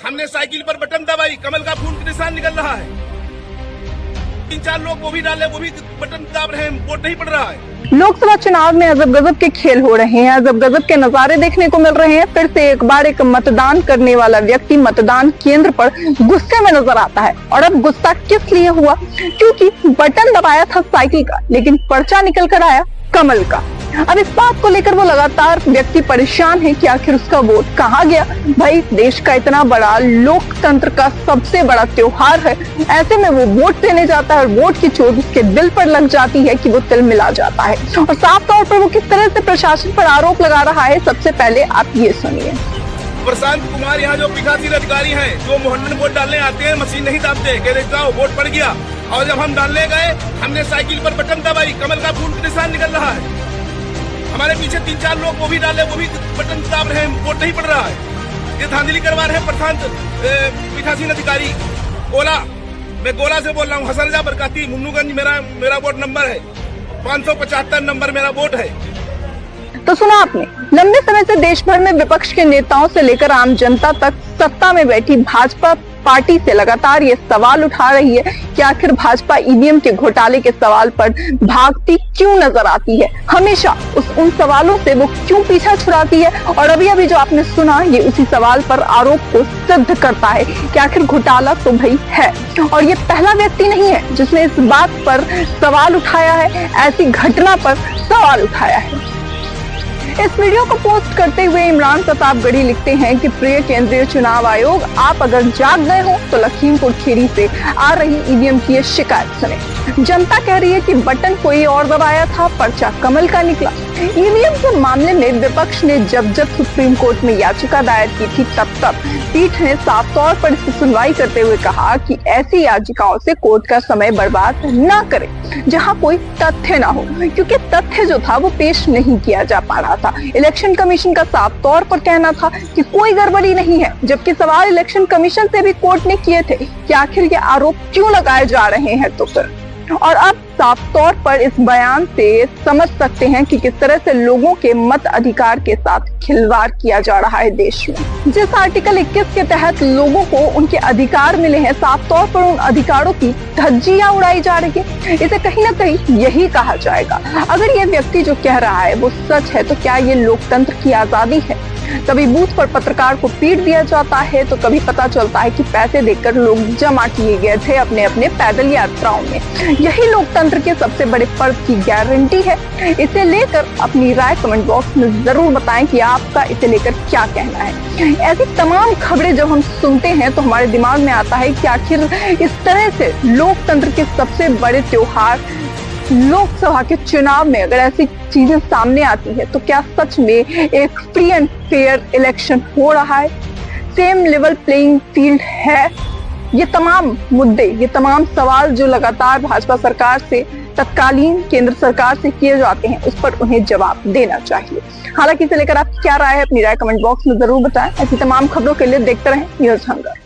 हमने साइकिल पर बटन दबाई, कमल का फूल का निशान निकल रहा है। 3-4 लोग वो भी डाले, वो भी बटन दाब रहे हैं, वोट नहीं पड़ रहा है। लोकसभा चुनाव में अजब गजब के खेल हो रहे हैं, अजब गजब के नजारे देखने को मिल रहे हैं। फिर से एक बार एक मतदान करने वाला व्यक्ति मतदान केंद्र पर गुस्से में नजर आता है। और अब गुस्सा किस लिए हुआ? क्योंकि बटन दबाया था साइकिल का, लेकिन पर्चा निकल कर आया कमल का। अब इस बात को लेकर वो लगातार व्यक्ति परेशान है कि आखिर उसका वोट कहाँ गया। भाई, देश का इतना बड़ा लोकतंत्र का सबसे बड़ा त्योहार है, ऐसे में वो वोट देने जाता है और वोट की चोट उसके दिल पर लग जाती है कि वो तिल मिला जाता है। और साफ तौर पर वो किस तरह से प्रशासन पर आरोप लगा रहा है, सबसे पहले आप ये सुनिए। प्रशांत कुमार यहाँ जो पीठासीन अधिकारी हैं, जो मोहल्ले में वोट डालने आते हैं, मशीन नहीं दाबते, कह देते जाओ वोट पड़ गया। और जब हम डालने गए, हमने साइकिल पर बटन दबाई, कमल का फूल का निशान निकल रहा है। हमारे पीछे 3-4 लोग वो भी डाले, वो भी बटन दाब रहे हैं, वोट नहीं पड़ रहा है। ये धांधली करवा रहे हैं प्रशांत पीठासीन अधिकारी गोला। मैं गोला से बोल रहा हूँ, हसरजा बरकाती, मुन्नूगंज मेरा वोट नंबर है, 575 नंबर मेरा वोट है। तो सुना आपने, लंबे समय से देश भर में विपक्ष के नेताओं से लेकर आम जनता तक सत्ता में बैठी भाजपा पार्टी से लगातार ये सवाल उठा रही है कि आखिर भाजपा ईवीएम के घोटाले के सवाल पर भागती क्यों नजर आती है। हमेशा उन सवालों से वो क्यों पीछा छुड़ाती है। और अभी जो आपने सुना, ये उसी सवाल पर आरोप को सिद्ध करता है कि आखिर घोटाला तो भाई है। और ये पहला व्यक्ति नहीं है जिसने इस बात पर सवाल उठाया है, ऐसी घटना पर सवाल उठाया है। इस वीडियो को पोस्ट करते हुए इमरान प्रतापगढ़ी लिखते हैं कि प्रिय केंद्रीय चुनाव आयोग, आप अगर जाग गए हो तो लखीमपुर खीरी से आ रही ईवीएम की शिकायत सुने। जनता कह रही है कि बटन कोई और दबाया था, पर्चा कमल का निकला। ईवीएम के मामले में विपक्ष ने जब सुप्रीम कोर्ट में याचिका दायर की थी, तब पीठ ने साफ तौर पर इसकी सुनवाई करते हुए कहा कि ऐसी याचिकाओं से कोर्ट का समय बर्बाद न करें जहां कोई तथ्य ना हो, क्योंकि तथ्य जो था वो पेश नहीं किया जा पा रहा था। इलेक्शन कमीशन का साफ तौर पर कहना था कि कोई गड़बड़ी नहीं है, जबकि सवाल इलेक्शन कमीशन से भी कोर्ट ने किए थे कि आखिर ये आरोप क्यों लगाए जा रहे हैं। तो फिर और अब साफ तौर पर इस बयान से समझ सकते हैं कि किस तरह से लोगों के मत अधिकार के साथ खिलवाड़ किया जा रहा है देश में। जिस आर्टिकल 21 के तहत लोगों को उनके अधिकार मिले हैं, साफ तौर पर उन अधिकारों की धज्जियां उड़ाई जा रही है। इसे कहीं ना कहीं यही कहा जाएगा। अगर ये व्यक्ति जो कह रहा है वो सच है, तो क्या ये लोकतंत्र की आजादी है? कभी बूथ पर पत्रकार को पीट दिया जाता है, तो कभी पता चलता है कि पैसे देकर लोग जमा किए गए थे अपने अपने पैदल यात्राओं में। यही लोकतंत्र के सबसे बड़े पर्व की गारंटी है। इसे लेकर अपनी राय कमेंट बॉक्स में जरूर बताएं कि आपका इसे लेकर क्या कहना है। ऐसी तमाम खबरें जब हम सुनते हैं तो हमारे दिमाग में आता है कि आखिर इस तरह से लोकतंत्र के सबसे बड़े त्योहार लोकसभा के चुनाव में अगर ऐसी चीजें सामने आती है, तो क्या सच में एक फ्री एंड फेयर इलेक्शन हो रहा है? सेम लेवल प्लेइंग फील्ड है? ये तमाम मुद्दे, ये तमाम सवाल जो लगातार भाजपा सरकार से, तत्कालीन केंद्र सरकार से किए जाते हैं, उस पर उन्हें जवाब देना चाहिए। हालांकि इसे लेकर आपकी क्या राय है, अपनी राय कमेंट बॉक्स में जरूर बताएं। ऐसी तमाम खबरों के लिए देखते रहें न्यूज़ हंगर।